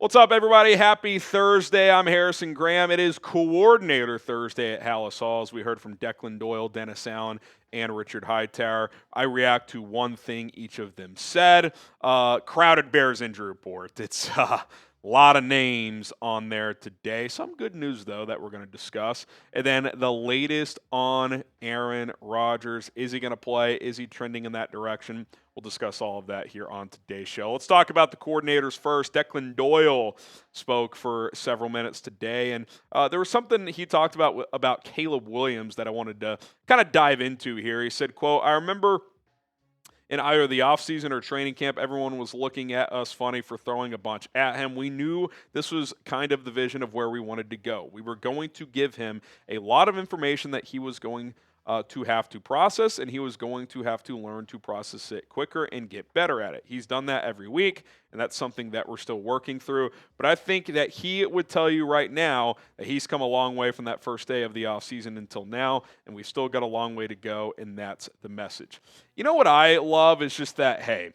What's up, everybody? Happy Thursday. I'm Harrison Graham. It is Coordinator Thursday at Hallis Hall, as we heard from Declan Doyle, Dennis Allen, and Richard Hightower. I react to one thing each of them said. Crowded Bears injury report. It's a lot of names on there today. Some good news, though, that we're going to discuss. And then the latest on Aaron Rodgers. Is he going to play? Is he trending in that direction? We'll discuss all of that here on today's show. Let's talk about the coordinators first. Declan Doyle spoke for several minutes today, and there was something he talked about Caleb Williams that I wanted to kind of dive into here. He said, quote, "I remember in either the offseason or training camp, everyone was looking at us funny for throwing a bunch at him. We knew this was kind of the vision of where we wanted to go. We were going to give him a lot of information that he was going to have to process, and he was going to have to learn to process it quicker and get better at it. He's done that every week, and that's something that we're still working through. But I think that he would tell you right now that he's come a long way from that first day of the offseason until now, and we've still got a long way to go, and that's the message." You know what I love is just that, hey,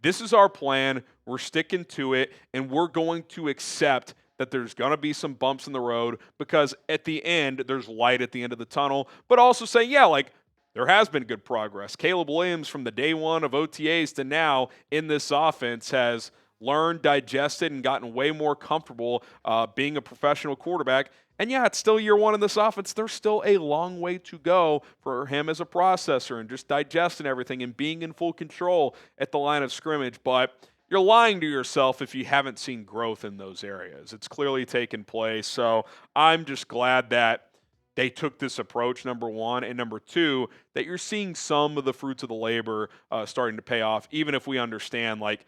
this is our plan, we're sticking to it, and we're going to accept that there's going to be some bumps in the road, because at the end, there's light at the end of the tunnel, but also say, yeah, like, there has been good progress. Caleb Williams, from the day one of OTAs to now in this offense, has learned, digested, and gotten way more comfortable being a professional quarterback. And yeah, it's still year one in this offense. There's still a long way to go for him as a processor and just digesting everything and being in full control at the line of scrimmage. But you're lying to yourself if you haven't seen growth in those areas. It's clearly taken place. So I'm just glad that they took this approach, number one, and number two, that you're seeing some of the fruits of the labor starting to pay off, even if we understand, like,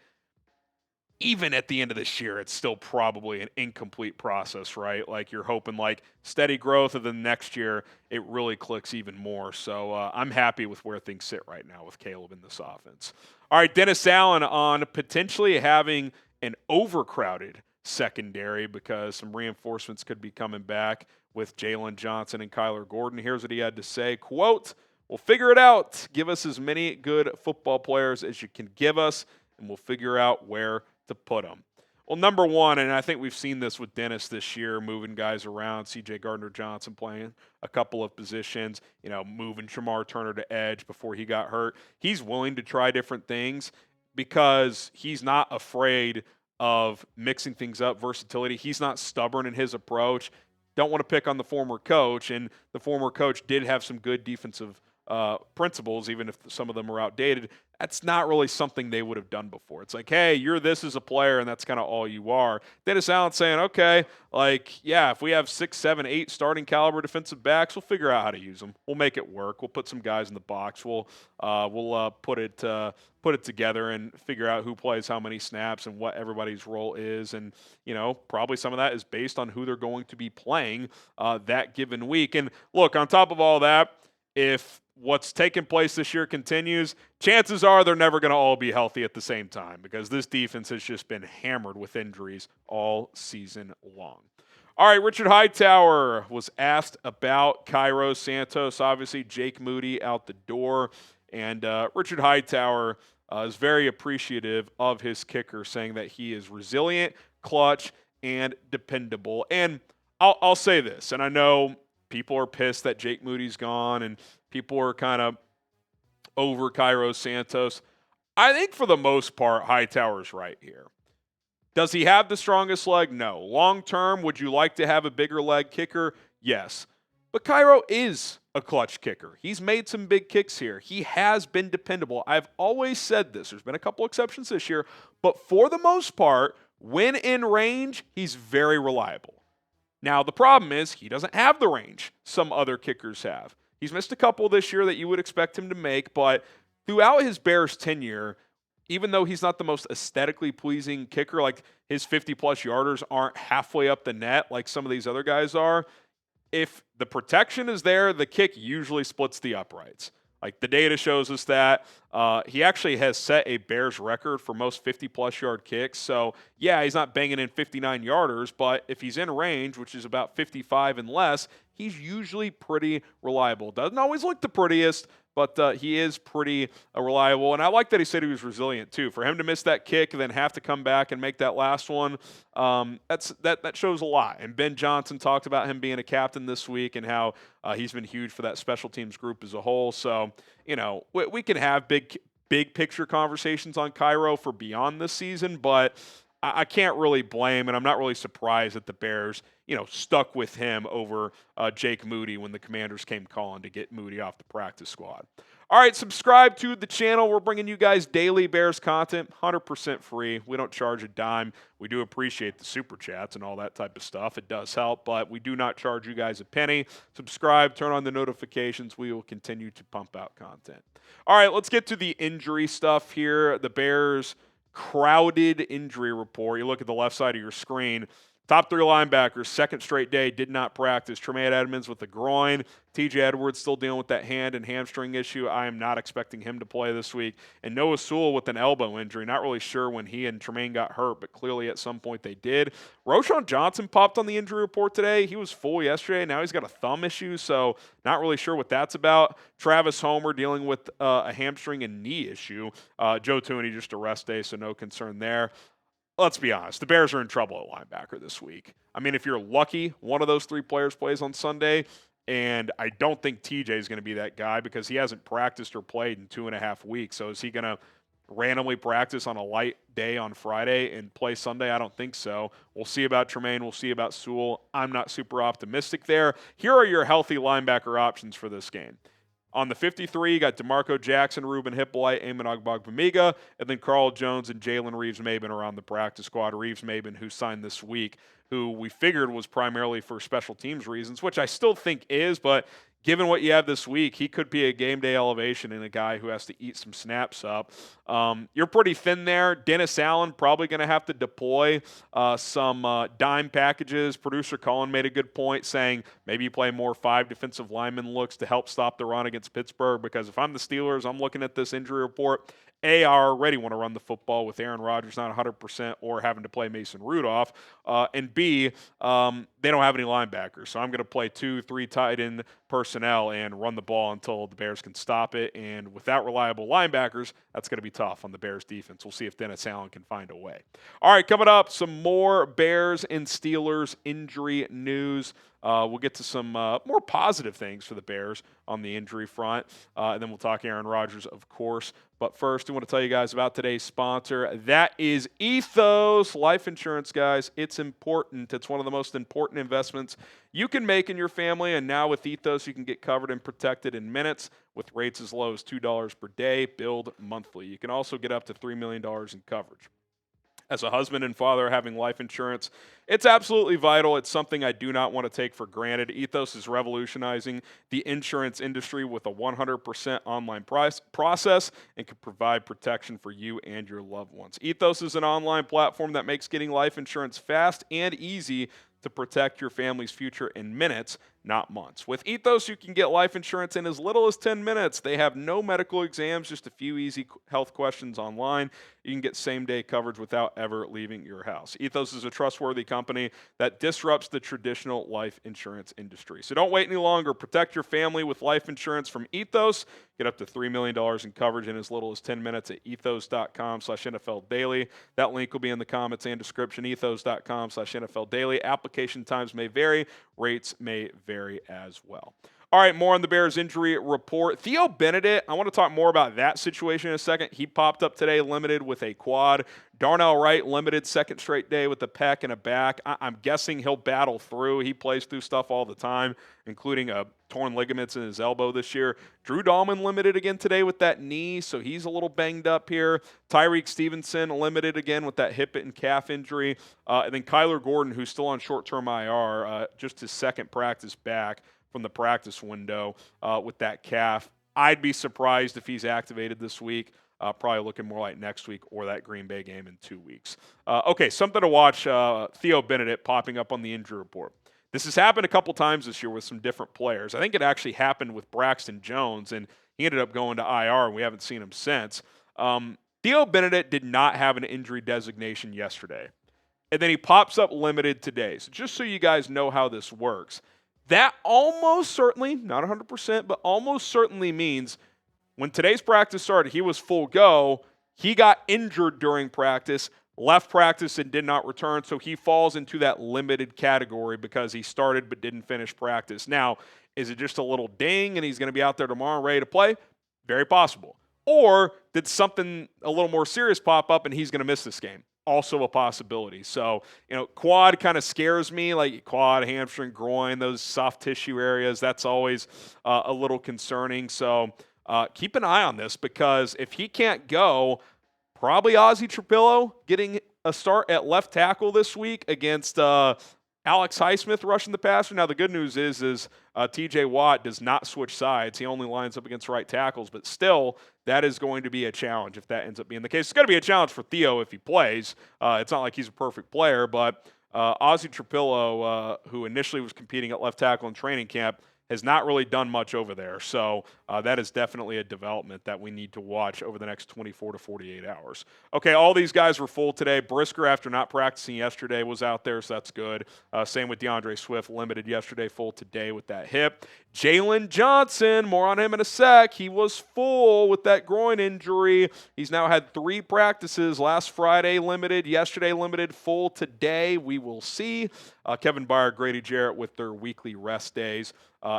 even at the end of this year, it's still probably an incomplete process, right? Like, you're hoping, like, steady growth, and then next year it really clicks even more. So I'm happy with where things sit right now with Caleb in this offense. All right, Dennis Allen on potentially having an overcrowded secondary because some reinforcements could be coming back with Jalen Johnson and Kyler Gordon. Here's what he had to say, quote, "We'll figure it out. Give us as many good football players as you can give us, and we'll figure out where to put them." Well, number one, and I think we've seen this with Dennis this year, moving guys around, C.J. Gardner-Johnson playing a couple of positions, moving Shamar Turner to edge before he got hurt. He's willing to try different things because he's not afraid of mixing things up, versatility. He's not stubborn in his approach. Don't want to pick on the former coach, and the former coach did have some good defensive principles, even if some of them are outdated. That's not really something they would have done before. It's like, hey, you're this as a player, and that's kind of all you are. Dennis Allen saying, okay, like, yeah, if we have 6, 7, 8 starting caliber defensive backs, we'll figure out how to use them. We'll make it work. We'll put some guys in the box. We'll put it together and figure out who plays how many snaps and what everybody's role is. And, probably some of that is based on who they're going to be playing that given week. And look, on top of all that, if what's taking place this year continues, chances are they're never going to all be healthy at the same time, because this defense has just been hammered with injuries all season long. All right, Richard Hightower was asked about Cairo, Santos. Obviously, Jake Moody out the door. And Richard Hightower is very appreciative of his kicker, saying that he is resilient, clutch, and dependable. And I'll say this, and I know people are pissed that Jake Moody's gone, and people are kind of over Cairo Santos. I think for the most part, Hightower's right here. Does he have the strongest leg? No. Long term, would you like to have a bigger leg kicker? Yes. But Cairo is a clutch kicker. He's made some big kicks here. He has been dependable. I've always said this. There's been a couple exceptions this year, but for the most part, when in range, he's very reliable. Now, the problem is he doesn't have the range some other kickers have. He's missed a couple this year that you would expect him to make, but throughout his Bears tenure, even though he's not the most aesthetically pleasing kicker, like his 50-plus yarders aren't halfway up the net like some of these other guys are, if the protection is there, the kick usually splits the uprights. Like, the data shows us that. He actually has set a Bears record for most 50-plus yard kicks. So, yeah, he's not banging in 59-yarders, but if he's in range, which is about 55 and less, he's usually pretty reliable. Doesn't always look the prettiest, but he is pretty reliable. And I like that he said he was resilient, too. For him to miss that kick and then have to come back and make that last one, that shows a lot. And Ben Johnson talked about him being a captain this week and how he's been huge for that special teams group as a whole. So, we can have big picture conversations on Cairo for beyond this season, but I can't really blame, and I'm not really surprised that the Bears, stuck with him over Jake Moody when the Commanders came calling to get Moody off the practice squad. All right, subscribe to the channel. We're bringing you guys daily Bears content, 100% free. We don't charge a dime. We do appreciate the super chats and all that type of stuff. It does help, but we do not charge you guys a penny. Subscribe, turn on the notifications. We will continue to pump out content. All right, let's get to the injury stuff here. The Bears' crowded injury report. You look at the left side of your screen. Top 3 linebackers, second straight day, did not practice. Tremaine Edmunds with the groin. TJ Edwards still dealing with that hand and hamstring issue. I am not expecting him to play this week. And Noah Sewell with an elbow injury. Not really sure when he and Tremaine got hurt, but clearly at some point they did. Roschon Johnson popped on the injury report today. He was full yesterday. Now he's got a thumb issue, so not really sure what that's about. Travis Homer dealing with a hamstring and knee issue. Joe Thuney just a rest day, so no concern there. Let's be honest, the Bears are in trouble at linebacker this week. I mean, if you're lucky, one of those 3 players plays on Sunday, and I don't think TJ is going to be that guy because he hasn't practiced or played in 2.5 weeks. So is he going to randomly practice on a light day on Friday and play Sunday? I don't think so. We'll see about Tremaine. We'll see about Sewell. I'm not super optimistic there. Here are your healthy linebacker options for this game. On the 53, you got DeMarco Jackson, Ruben Hippolyte, Eamon Ogbongbemiga, and then Carl Jones and Jalen Reeves-Maybin are on the practice squad. Reeves-Maybin, who signed this week, who we figured was primarily for special teams reasons, which I still think is, but given what you have this week, he could be a game day elevation and a guy who has to eat some snaps up. You're pretty thin there. Dennis Allen probably going to have to deploy some dime packages. Producer Colin made a good point saying maybe you play more 5 defensive lineman looks to help stop the run against Pittsburgh, because if I'm the Steelers, I'm looking at this injury report. I already want to run the football with Aaron Rodgers not 100% or having to play Mason Rudolph. And B, they don't have any linebackers. So I'm going to play 2-3 tight end personnel and run the ball until the Bears can stop it. And without reliable linebackers, that's going to be tough on the Bears defense. We'll see if Dennis Allen can find a way. All right, coming up, some more Bears and Steelers injury news. We'll get to some more positive things for the Bears on the injury front. And then we'll talk Aaron Rodgers, of course. But first, I want to tell you guys about today's sponsor. That is Ethos. Life insurance, guys. It's important. It's one of the most important investments you can make in your family. And now with Ethos, you can get covered and protected in minutes with rates as low as $2 per day, billed monthly. You can also get up to $3 million in coverage. As a husband and father having life insurance, it's absolutely vital. It's something I do not want to take for granted. Ethos is revolutionizing the insurance industry with a 100% online process and can provide protection for you and your loved ones. Ethos is an online platform that makes getting life insurance fast and easy to protect your family's future in minutes, not months. With Ethos, you can get life insurance in as little as 10 minutes. They have no medical exams, just a few easy health questions online. You can get same-day coverage without ever leaving your house. Ethos is a trustworthy company that disrupts the traditional life insurance industry. So don't wait any longer. Protect your family with life insurance from Ethos. Get up to $3 million in coverage in as little as 10 minutes at ethos.com/NFL Daily. That link will be in the comments and description, ethos.com/NFL Daily. Application times may vary. Rates may vary as well. All right, more on the Bears injury report. Theo Benedict, I want to talk more about that situation in a second. He popped up today limited with a quad. Darnell Wright limited second straight day with a pec and a back. I'm guessing he'll battle through. He plays through stuff all the time, including torn ligaments in his elbow this year. Drew Dahlman limited again today with that knee, so he's a little banged up here. Tyreek Stevenson limited again with that hip and calf injury. And then Kyler Gordon, who's still on short-term IR, just his second practice back from the practice window with that calf. I'd be surprised if he's activated this week. Probably looking more like next week or that Green Bay game in 2 weeks. Okay, something to watch. Theo Benedict popping up on the injury report. This has happened a couple times this year with some different players. I think it actually happened with Braxton Jones, and he ended up going to IR, and we haven't seen him since. Theo Benedict did not have an injury designation yesterday, and then he pops up limited today. So just so you guys know how this works, That almost certainly, not 100%, but almost certainly means when today's practice started, he was full go. He got injured during practice, left practice and did not return, so he falls into that limited category because he started but didn't finish practice. Now, is it just a little ding and he's going to be out there tomorrow ready to play? Very possible. Or did something a little more serious pop up and he's going to miss this game? Also a possibility. So, quad kind of scares me, like quad, hamstring, groin, those soft tissue areas. That's always a little concerning. So keep an eye on this, because if he can't go, probably Ozzie Trapillo getting a start at left tackle this week against Alex Highsmith rushing the passer. Now, the good news is TJ Watt does not switch sides. He only lines up against right tackles, but still, that is going to be a challenge if that ends up being the case. It's going to be a challenge for Theo if he plays. It's not like he's a perfect player, but Ozzie Trapillo, who initially was competing at left tackle in training camp, has not really done much over there. So that is definitely a development that we need to watch over the next 24 to 48 hours. Okay, all these guys were full today. Brisker, after not practicing yesterday, was out there, so that's good. Same with DeAndre Swift, limited yesterday, full today with that hip. Jalen Johnson, more on him in a sec. He was full with that groin injury. He's now had 3 practices. Last Friday limited, yesterday limited, full today. We will see. Kevin Byard, Grady Jarrett with their weekly rest days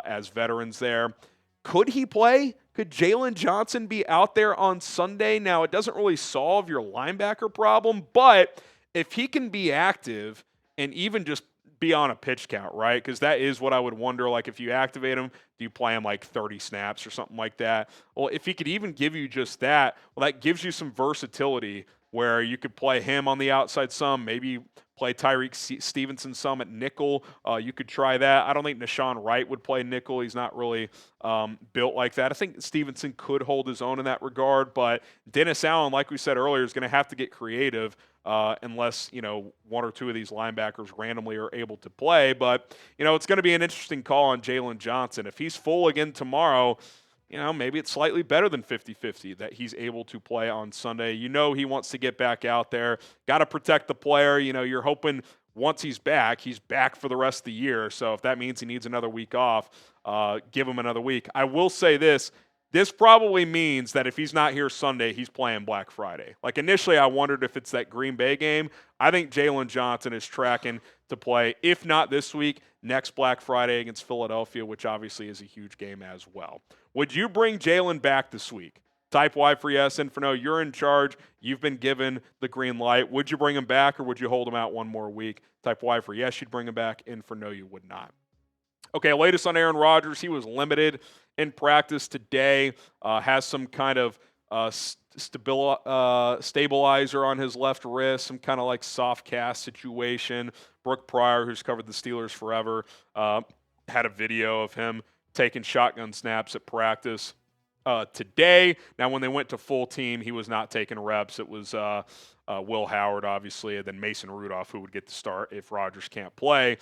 as veterans there. Could he play? Could Jalen Johnson be out there on Sunday? Now, it doesn't really solve your linebacker problem, but if he can be active and even just be on a pitch count, right? Because that is what I would wonder. Like, if you activate him, do you play him like 30 snaps or something like that? Well, if he could even give you just that, well, that gives you some versatility where you could play him on the outside some, maybe play Tyreek Stevenson some at nickel. You could try that. I don't think Nashawn Wright would play nickel. He's not really built like that. I think Stevenson could hold his own in that regard, but Dennis Allen, like we said earlier, is going to have to get creative unless, 1 or 2 of these linebackers randomly are able to play. But, it's going to be an interesting call on Jalen Johnson. If he's full again tomorrow, maybe it's slightly better than 50-50 that he's able to play on Sunday. He wants to get back out there. Got to protect the player. You're hoping once he's back for the rest of the year. So if that means he needs another week off, give him another week. I will say this. This probably means that if he's not here Sunday, he's playing Black Friday. Like, initially, I wondered if it's that Green Bay game. I think Jalen Johnson is tracking to play, if not this week, next Black Friday against Philadelphia, which obviously is a huge game as well. Would you bring Jalen back this week? Type Y for yes and for no. You're in charge. You've been given the green light. Would you bring him back, or would you hold him out one more week? Type Y for yes, you'd bring him back, and for no, you would not. Okay, latest on Aaron Rodgers. He was limited in practice today. Has some kind of stabilizer on his left wrist, some kind of like soft cast situation. Brooke Pryor, who's covered the Steelers forever, had a video of him taking shotgun snaps at practice today. Now, when they went to full team, he was not taking reps. It was Will Howard, obviously, and then Mason Rudolph, who would get the start if Rodgers can't play.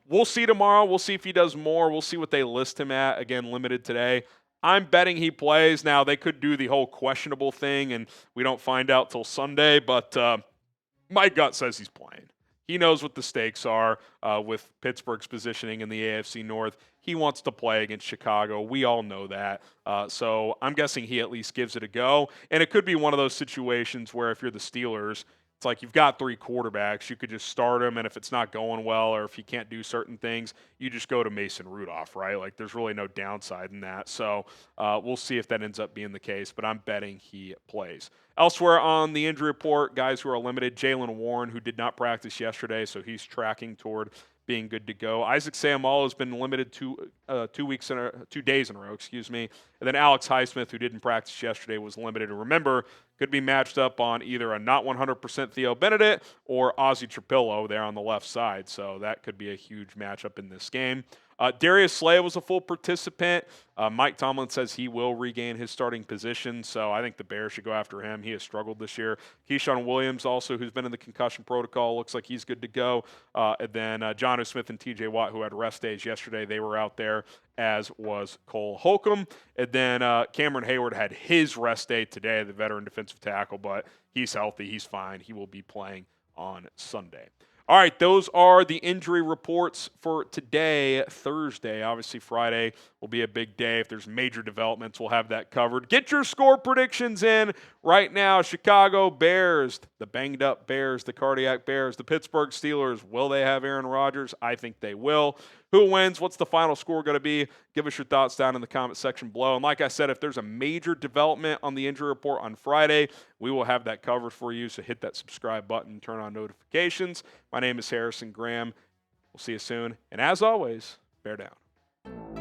We'll see tomorrow. We'll see if he does more. We'll see what they list him at. Again, limited today. I'm betting he plays. Now, they could do the whole questionable thing, and we don't find out till Sunday, but my gut says he's playing. He knows what the stakes are with Pittsburgh's positioning in the AFC North. He wants to play against Chicago. We all know that. So I'm guessing he at least gives it a go. And it could be one of those situations where if you're the Steelers, it's like you've got 3 quarterbacks. You could just start him, and if it's not going well or if he can't do certain things, you just go to Mason Rudolph, right? Like, there's really no downside in that. So we'll see if that ends up being the case, but I'm betting he plays. Elsewhere on the injury report, guys who are limited, Jaylen Warren, who did not practice yesterday, so he's tracking toward being good to go. Isaac Seumalo has been limited 2 days in a row, and then Alex Highsmith, who didn't practice yesterday, was limited. And remember, could be matched up on either a not 100% Theo Benedict or Ozzie Trapillo there on the left side, so that could be a huge matchup in this game. Darius Slay was a full participant. Mike Tomlin says he will regain his starting position, so I think the Bears should go after him. He has struggled this year. Keyshawn Williams also, who's been in the concussion protocol, looks like he's good to go. And then Jonnu Smith and TJ Watt, who had rest days yesterday, they were out there, as was Cole Holcomb. And then Cameron Hayward had his rest day today, the veteran defensive tackle, but he's healthy. He's fine. He will be playing on Sunday. All right, those are the injury reports for today, Thursday. Obviously, Friday will be a big day. If there's major developments, we'll have that covered. Get your score predictions in right now. Chicago Bears, the banged up Bears, the cardiac Bears, the Pittsburgh Steelers. Will they have Aaron Rodgers? I think they will. Who wins? What's the final score going to be? Give us your thoughts down in the comment section below. And like I said, if there's a major development on the injury report on Friday, we will have that covered for you. So hit that subscribe button, turn on notifications. My name is Harrison Graham. We'll see you soon. And as always, bear down.